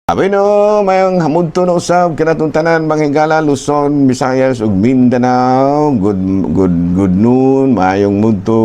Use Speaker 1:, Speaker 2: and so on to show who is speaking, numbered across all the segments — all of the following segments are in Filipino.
Speaker 1: Abi no, mayong hamudto na usab kanatong tanan mga higala Luzon, Visayas ug Mindanao. Good noon, mayong mudto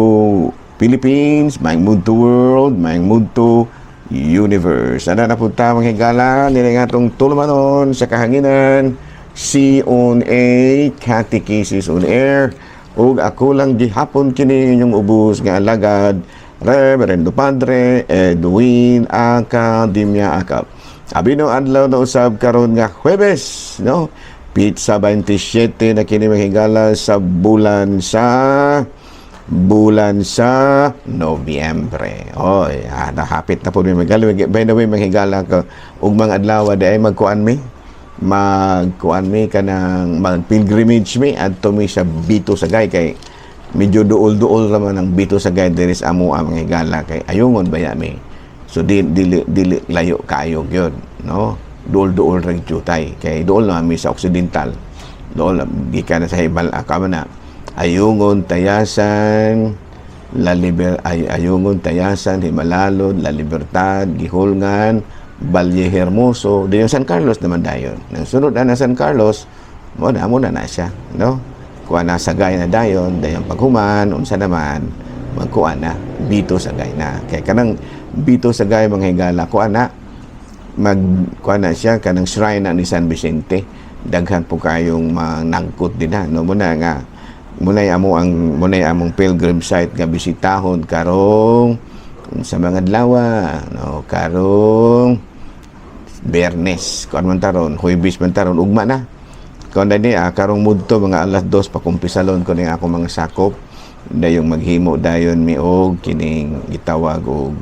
Speaker 1: Philippines, mayong mudto world, mayong mudto universe. Ana na punta mga higala nila nga atong tulumanon sa kahanginan si on a Catechesis on Air. Ug ako lang gihapon kini inyong ubos nga alagad Reverendo Padre Edwin Academia Acap. Abi no adlaw na usab karon nga Huwebes, no? Pizza 27 na kini mahigala sa bulan sa Nobyembre. Oy, hapit na po mi magala. By the way, mahigala ka ug mga adlaw di ay magkuan mi kanang mag-pilgrimage mi adto mi sa Bito Sagay kay medyo duol-duol raman ang Bito Sagay diri sa amo ang higala kay ayungon baya mi. So dili layo kayo gyud, no? Duol-duol ra jutay kay duol na mi sa Occidental. Duol gikan sa Hibal na ayungon tayasan ayungon tayasan Himalalod, La Libertad, Gihulngan, Valle Hermoso, diyon San Carlos naman dayon. Nang sunod na San Carlos, mo na siya, no? Kuha na Sagay na dayon paghuman unsa naman magkuan na Bito Sagay na. Kay kanang Bito Sagay mga higala kuan na magkuan na siya kanang shrine na ni San Vicente. Daghan po kayong manangkot din na, no? Muna among pilgrim site nga bisitahon karong sa mga adlawa, no? Karong Biyernes kuan man taron, Huwebes man taron ugma na. Kuan ni karong mudto mga alas 2 pa kumpisalon ko ning ako mga sakop dayong maghimo dayon mi og kining gitawag og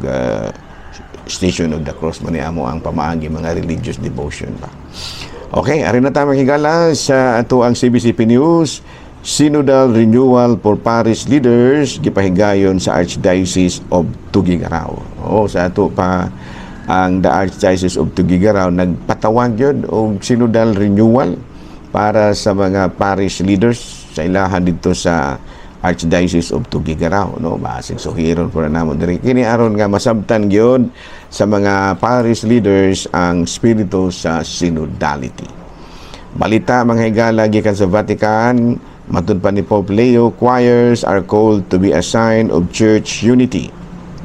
Speaker 1: Station of the Cross mo ni amo ang pamaagi mga religious devotion ba. Okay, ari na ta higala sa ato ang CBCP News. Synodal Renewal for Parish Leaders gipahigayon sa Archdiocese of Tuguegarao. Sa ato pa ang the Archdiocese of Tuguegarao nagpatawag yun og Synodal Renewal para sa mga parish leaders sa ilahan dito sa Archdiocese of Tuguegarao, no? Basig suhiron po na namon diri kini aron nga masabtan gyud sa mga parish leaders ang spirito sa synodality. Balita mga higala gikan sa Vatican, matud pa ni Pope Leo, choirs are called to be a sign of church unity.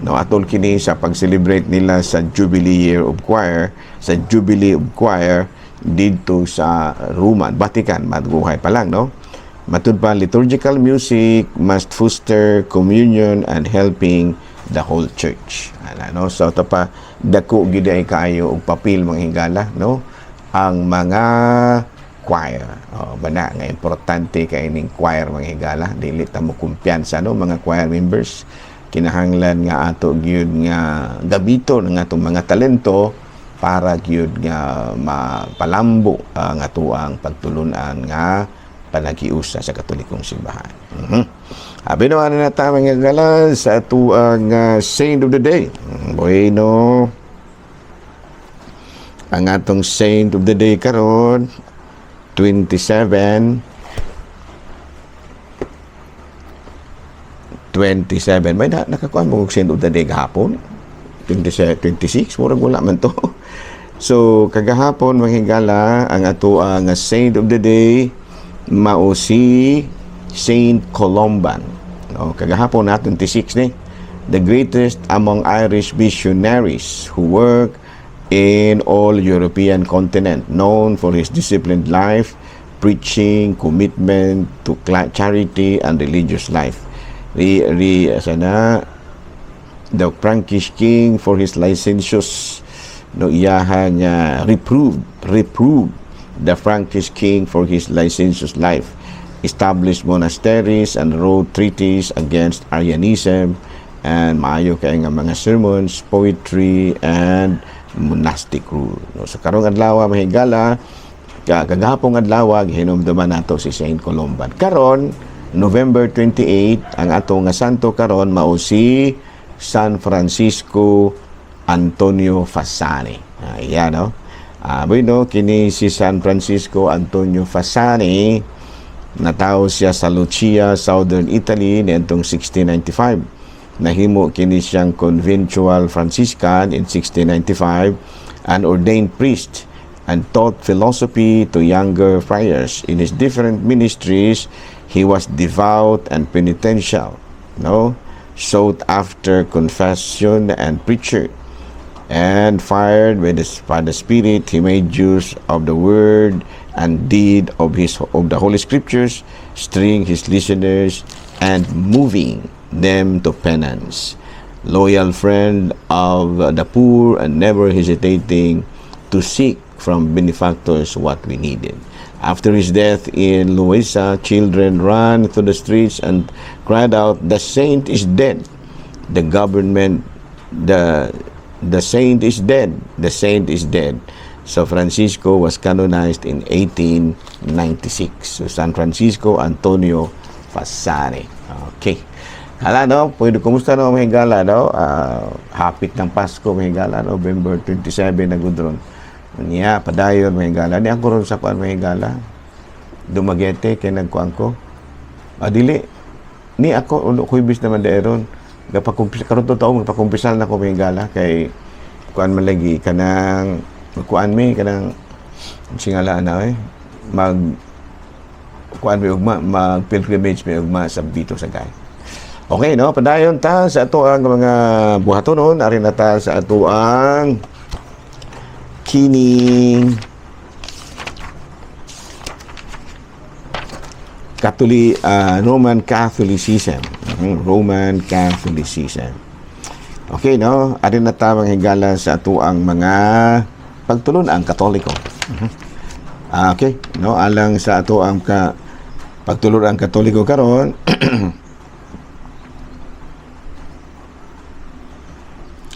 Speaker 1: No, atol kini sa pag-celebrate nila sa Jubilee Year of Choir, sa Jubilee of Choir dito sa Roma, Vatican, madguhay pa lang, no? Matud pa, liturgical music must foster communion and helping the whole church. No? So, ito pa, dako gid ay kaayo og papel mga higala, no? Ang mga choir. Bana nga importante kay ning choir mga higala, dili ta mo kumpiyansa, no, mga choir members. Kinahanglan nga ato gyud nga gabito ng atong mga talento para gyud nga mapalambo ang ato ang pagtulunan nga panagiusa sa Katolikong simbahan. Abi naman na ta mga higala sa ato ang Saint of the Day. Bueno, ang atong Saint of the Day karon 27 may nakakuha mo Saint of the Day gahapon 26 murag wala man to. So kagahapon mga higala ang ato ang Saint of the Day mao si Saint Columban. Kagahapon na 26 ni, the greatest among Irish missionaries who work in all European continent, known for his disciplined life, preaching, commitment to charity and religious life. The Frankish king for his licentious, no, iyahan niya reproved the Frankish king for his licentious life, established monasteries and wrote treaties against Arianism, and maayo kay nga mga sermons, poetry and monastic rule. No, so karong adlaw mahigala kagahapong adlaw hinumduman nato si Saint Columban. Karon November 28 ang ato nga santo karon mao si San Francisco Antonio Fasani. Ayan, no? Bueno, kini si San Francisco Antonio Fasani natawo siya sa Lucia, Southern Italy niadtong 1695. Nahimo kini siyang conventual Franciscan in 1695 an ordained priest, and taught philosophy to younger friars. In his different ministries, he was devout and penitential, sought after confession and preacher, and fired by the Spirit, he made use of the word and deed of the Holy Scriptures, stirring his listeners and moving them to penance. Loyal friend of the poor and never hesitating to seek from benefactors what we needed. After his death in Loiza, children ran to the streets and cried out, "The saint is dead. The government, the saint is dead. The saint is dead." So Francisco was canonized in 1896. So San Francisco Antonio Fasari. Okay. Hala, pwede kumusta mga higala, hapit ng Pasko, mga higala, November 27 na gudron. Niya, padayon, mga higala. Ni ako ron sa kuan, mga higala. Dumagete, kay nagkuan ko. Dili. Ni ako, kuibis naman daeron. Karon to taong, magpakumpisal na ko, mga higala. Kay, kuan malagi, kanang, kuan mi, kanang, singalaan na, kuan mi ugma, mag-pilgrimage mi ugma sa Bito Sagay. Okay, padayon ta sa ato ang mga buhatonon, ari na ta sa ato ang kining Roman Catholicism. Roman Catholicism. Okay, ari na ta mga higala sa ato ang mga pagtulon ang Katoliko. Okay, alang sa ato ang pagtulon ang Katoliko karon.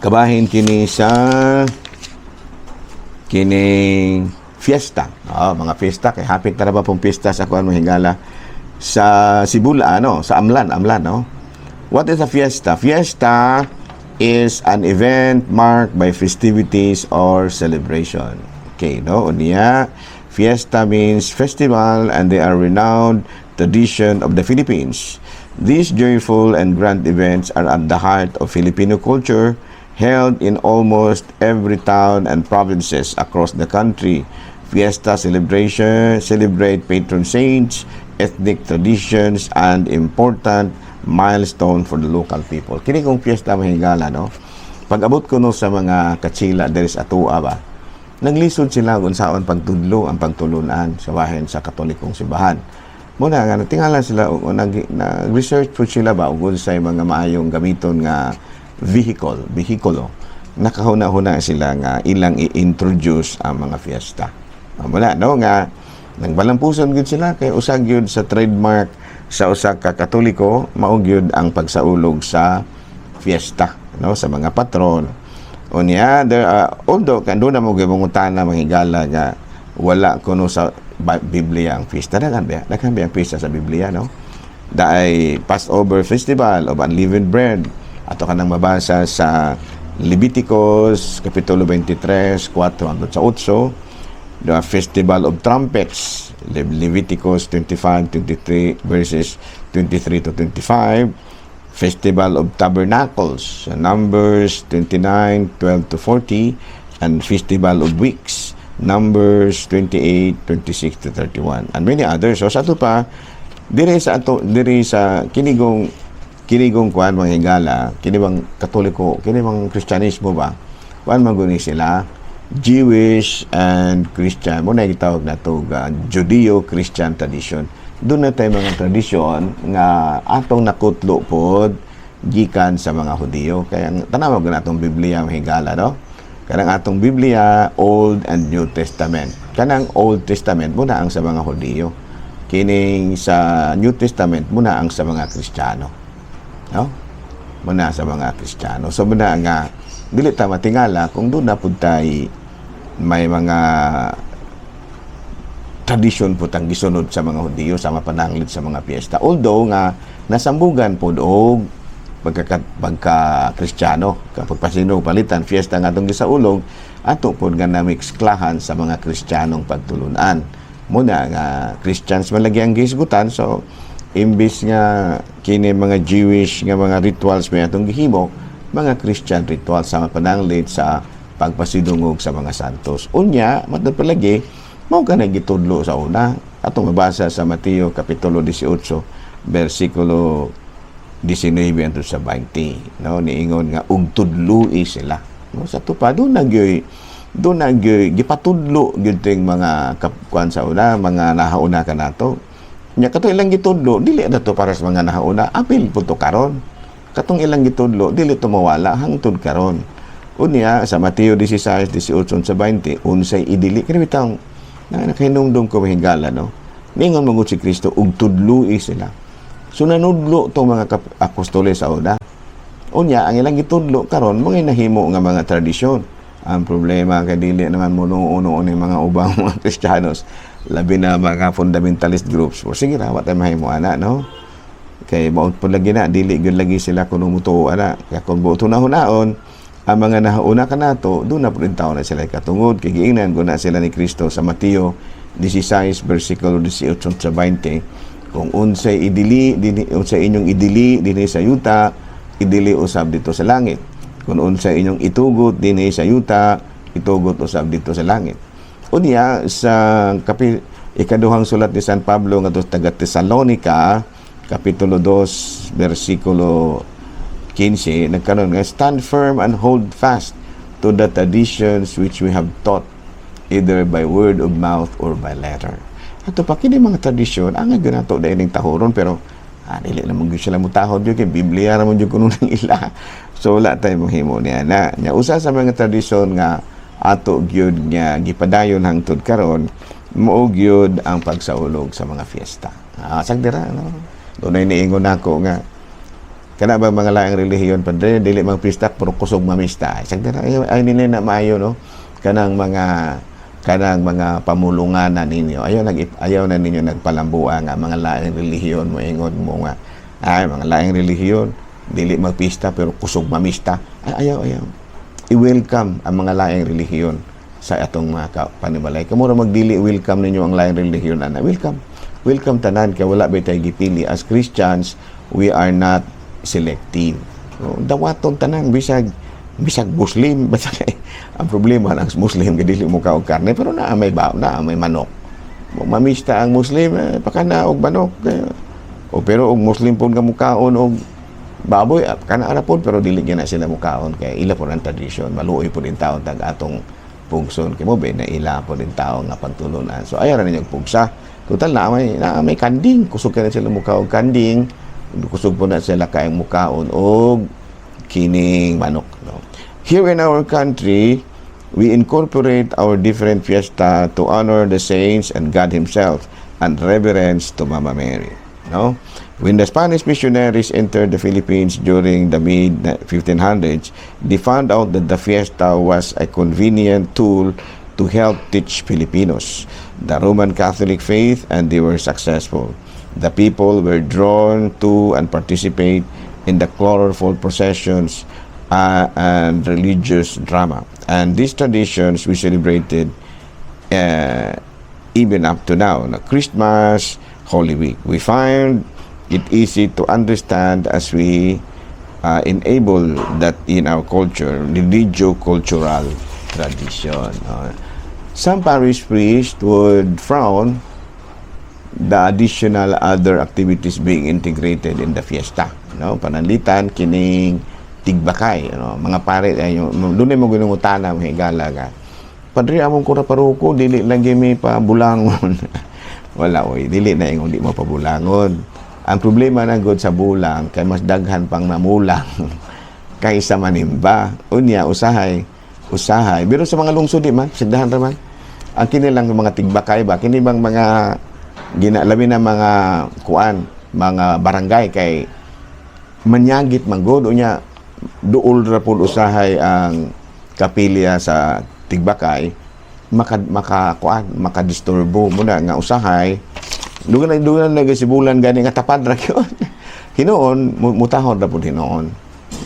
Speaker 1: Kabahin kini sa kining fiesta. Mga fiesta kay hapit na ba pong fiesta sa kuan mga higala sa Sibula sa Amlan, What is a fiesta? Fiesta is an event marked by festivities or celebration. Okay, unya fiesta means festival and they are renowned tradition of the Philippines. These joyful and grand events are at the heart of Filipino culture, held in almost every town and provinces across the country. Fiesta celebration celebrate patron saints, ethnic traditions, and important milestone for the local people. Kini kong fiesta mahigala, Pag-abot ko sa mga katsila diri sa atua ba, naglisod sila kung saan pagtudlo ang pagtulunan sa bahin sa Katolikong simbahan. Muna nga, tingala sila, nag-research po sila ba kung sa mga maayong gamiton nga vehikulo, nakahuna-huna sila nga ilang i-introduce ang mga fiesta. Mula, nga, nagbalampuson gud sila, kay usag yun sa trademark sa usa ka Katoliko, maug yun ang pagsaulog sa fiesta, sa mga patron. Unya, although, kando na mo gibungutan na mahigala nga, wala kuno sa Biblia ang fiesta. Daghan ba ang fiesta sa Biblia, Daay Passover Festival of Unleavened Bread, ato kanang mabasa sa Leviticus Kapitulo 23, 4 hangtod sa 8, the Festival of Trumpets, Leviticus 25-23 verses 23 to 25, Festival of Tabernacles, Numbers 29, 12 to 40, and Festival of Weeks, Numbers 28, 26 to 31, and many others. So sa ato pa, diri sa kinigong kuan mga higala, kini bang Katoliko, kini bang Kristyanismo ba? Kuan maguni sila Jewish and Christian. Muna gitawag na to Judeo-Christian tradition. Doon na tayo mga tradisyon nga atong nakutlo pod gikan sa mga Hudiyo. Kaya tanawag na atong Biblia mga higala, Kanang atong Biblia, Old and New Testament. Kanang Old Testament muna ang sa mga Hudiyo. Kining sa New Testament muna ang sa mga Kristiyano. Muna sa mga Kristiyano. So muna nga dili ta matingala kung doon na pud tay may mga tradisyon po tang gisunod sa mga Hudiyo sa mapananglit sa mga piyesta. Although nga nasambugan pod og pagka-Kristiyano, kapag pasino palitan fiesta nga atong gisaulog, ato pod nga namixklahan sa mga Kristiyanong pagtulunan. Muna nga Christians man lagi ang gihisgutan, so imbis nga kini mga Jewish nga mga rituals may atong gihimo, mga Christian rituals sa mapananglit sa pagpasidungog sa mga santos. Unya, matod palagi, mao ka na gitudlo sa una. Atong mabasa sa Mateo Kapitulo 18, versikulo 19 hangtod sa 20. No? Niingon nga, ug tudloi sila. No? Sa tupa, doon gipatudlo gyud ting mga kuan sa una, mga nahauna ka nato. Nya kato ilang gitudlo, dili na to para sa mga nahauna, apil po to karon. Katong ilang gitudlo, dili to mawala hangtod karon. Unya sa Mateo 16, 18 sa 20, unsay idili kini bitaw nakahinumdum ko mahigala, no? Ningon mangud si Kristo ug tudloi sila. So nanudlo tong mga apostoles sa una. Unya ang ilang gitudlo karon mga nahimo nga mga tradisyon. Ang problema kay dili naman muno-uno ni mga ubang mga Kristiyanos, labi na mga fundamentalist groups. O sige ra wa tay mahimo ana, no? Kay maud po lagi na dili gyud lagi sila kuno mutuo ana. Kaya kung buto na hunaon ang mga nahauna ka nato, doon na po rin tao na sila katungod. Kaya giingnan ko na sila ni Kristo sa Mateo 16, versikulo 18 sa 20. Kung unsay inyong idili, dinhi sa yuta, idili usab dito sa langit. Kung unsay inyong itugot, dinhi sa yuta, itugot usab dito sa langit. Unya, sa ikaduhang sulat ni San Pablo nga taga Tesalonica, Kapitulo 2, versikulo 15, nagkaroon nga, stand firm and hold fast to the traditions which we have taught, either by word of mouth or by letter. Ato pa, kini mga tradisyon, ang nga nato dahil ng tahoron, pero dili naman yun sila mutahod yun, kaya Biblia naman yun kuno ng ila. So, wala tayo mahimo niya na. Usa sa mga tradisyon nga, ato gyud nga, gipadayon hangtod karon, mo gyud ang pagsaulog sa mga fiesta. Sagdira, no? Doon ay niingon ako nga, kana ba mga laing relihiyon padre dili mang pista pero kusog mamista sagdira ay nini na maayo, no? kanang mga pamulungan na ninyo ayaw na ninyo nagpalambua nga mga laing relihiyon mo ingon mo nga ay mga laing relihiyon dili magpista pero kusog mamista ayaw i-welcome ang mga laing relihiyon sa atong mga panimalay kamo ra magdili welcome ninyo ang laing relihiyon ana welcome tanan kay wala ba tay gipili as Christians. We are not selective. So, dawaton tanan bisag Muslim ang problema ng Muslim kadili mo ka og karne pero naa may manok. Mamista ang Muslim pakana og manok pero og Muslim pud nga mukaon og baboy kana ara pud pero dili na sila mukaon kay ila pud ang tradisyon maluoy pud din tawo tag atong pungson kay mo na ila pud din tawo nga pagtulunan. So ayaw ra ninyo pugsa. Total na may kanding kusog na sila mukaon kanding kusog po na sila kaayang mukaon o kining manok. No? Here in our country, we incorporate our different fiesta to honor the saints and God Himself and reverence to Mama Mary. No? When the Spanish missionaries entered the Philippines during the mid-1500s, they found out that the fiesta was a convenient tool to help teach Filipinos the Roman Catholic faith, and they were successful. The people were drawn to and participate in the colorful processions and religious drama. And these traditions we celebrated even up to now. Christmas, Holy Week. We find it easy to understand as we enable that in our culture, religio-cultural tradition. Some parish priests would frown the additional other activities being integrated in the fiesta. No? Pananlitan, kining tigbakay. No? Mga pare, doon ay mo ginungutana, mahigala ka. Padre, among kura paruko, dili lang may pabulangon. Wala, dili na yung di mo pabulangon. Ang problema na good sa bulang, kay mas daghan pang namulang kaysa manimba. Unya, usahay. Pero sa mga lungsod, di man, sigdahan raman. Ang kinilang mga tigbakay ba, kinibang mga ginalabi na mga mga barangay kay manyagit manggod unya duol ra pud usahay ang kapilya sa tigbakay makadisturbo mo na nga usahay dugan nagasibulan gani nga tapad ra gyud hinoon mutahon ra pud hinoon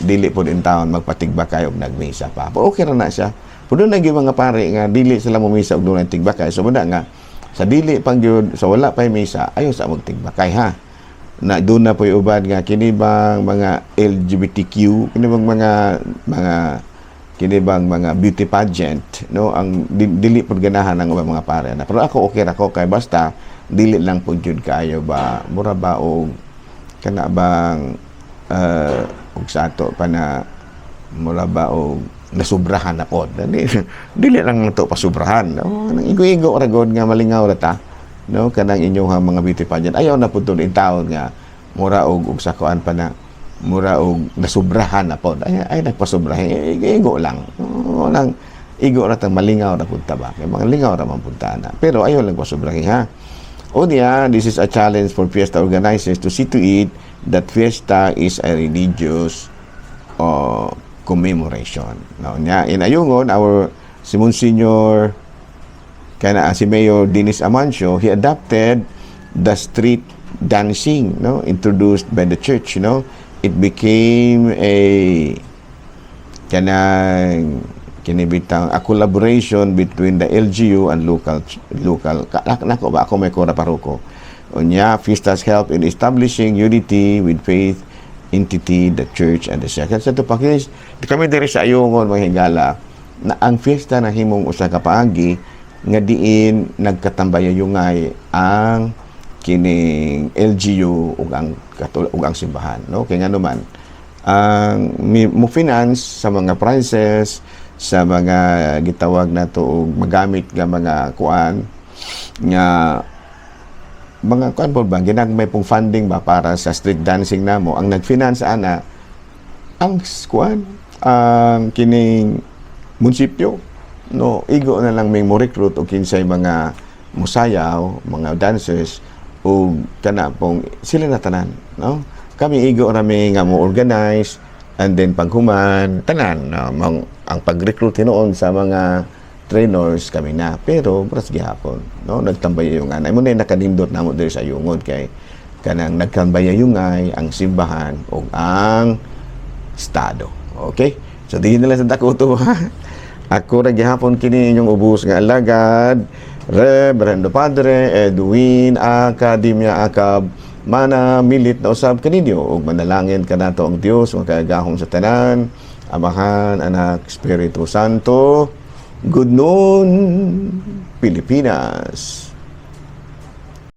Speaker 1: dili pud in taon magpatigbakay og nagmisa pa pero okay ra na siya puno na gyud mga pare nga dili sila momisa og dunay tigbakay so muna nga sa dili pang gyud sa wala pay misa ayo sa magtigbakay ha na doon na po ubad nga kini bang mga LGBTQ kini bang mga kini bang mga beauty pageant, no, ang dili pud ganahan ng ubang mga pare na. Pero ako okay ra ko kay basta dili lang pud jud kaayo ba mura ba og kana bang og sa ato pa na mura ba og nasubrahan na pod. Dili lang to pasubrahan, no. Nang igo-igo ra gud nga malingaw ra ta, no, kanang inyong mga beauty pageant. Ayaw na pud in taon nga mura og sa kuan pa na mura og nasubrahan na pod. Ay nagpasubrahan, igo lang. Walang igo ra tang malingaw ra pud ta ba. Kay mga lingaw ra man punta na. Pero ayaw lang pasubrahan ha. O niya, this is a challenge for fiesta organizers to see to it that fiesta is a religious commemoration. Now, niya, in Ayungon, si Monsignor, si Mayor Dennis Amancio, he adopted the street dancing, no, introduced by the church, you know. It became a collaboration between the LGU and local nako ba ako may kora paruko. Unya, fiestas help in establishing unity with faith entity, the church and the second. Sa tupakis, kami diri sa Ayungon mga higala na ang fiesta na himong usa ka paagi nga diin nagkatambay-yungay ang kining LGU ug ang simbahan, no, kay ngano man ang mo finance sa mga prizes, sa mga gitawag nato og magamit nga mga kuan nga mga kuan po ba ginagmay pong funding ba para sa street dancing namo. Ang nagfinance ana ang kuan ang kining munisipyo, no, igo na lang may mo recruit o kinsay mga musayaw, mga dancers o kana pong sila na tanan, no. Kami igo rami nga mo organize and then paghuman tanan, no, ang pag-recruit noon sa mga trainers kami na, pero pras gihapon, no, nagtambay yung anay mo na nakadindot namo diri sa Ayungon kay kanang nagtambay yung ang simbahan o ang estado. Okay, so di nila sa dakuto ha. Ako ra gihapon kini inyong ubos nga alagad Reverendo Padre Edwin Academia Acab mana milit na usab kaninyo ug manalangin kanato ang Dios magkagahom sa tanan, Amahan, Anak, Espiritu Santo. Good noon, Pilipinas.